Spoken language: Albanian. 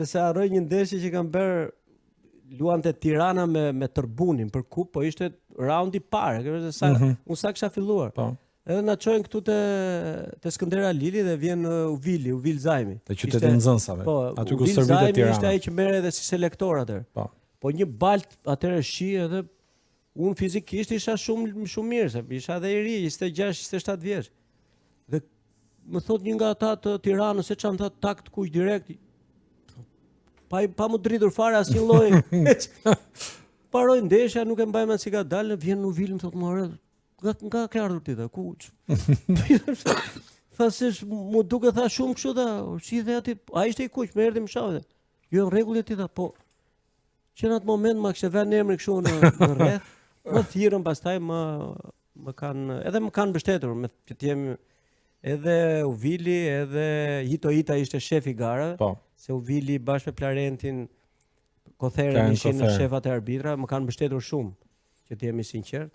se harroj një ndeshje që kanë bërë luante Tirana me Tërbunin për kupë, po ishte raundi parë, unë sa kisha filluar. Po. Edhe na çojnë këtu te Skëndera Lili dhe vjen Uvil Zajmi. Te qyteti i nxënësave. Po, aty ku Uvil servitet Zajmi Tirana. ishte ai që merr edhe si selektor atëherë. Po një balt atëherë shi edhe unë fizikisht isha shumë mirë, se isha edhe i ri, 26-27 vjeç. Dhe më thot një nga ata të Tiranës, se çam tha takt kuq direkt. Pa mu dritur fare asnjë lloj. Paroj ndeshja, nuk e mbaj mend si ka dalë, vjen Uvil më thot more, nga ke ardhur ti tha, ku? Tha se mu duke tha shumë kështu tha, si dhe aty, ai ishte i kuq, më erdhi më shau. Jo në rregull ti tha, po. Që në atë moment më kishte vënë emrin kështu në rreth, më thirrën pastaj më kanë mbështetur me që të jem edhe Uvili, edhe Hito ishte shef i garave. Po. Se Uvili bashkë me Plarentin Kothere ishin në shefat e arbitra, më kanë mbështetur shumë, që të jemi sinqert.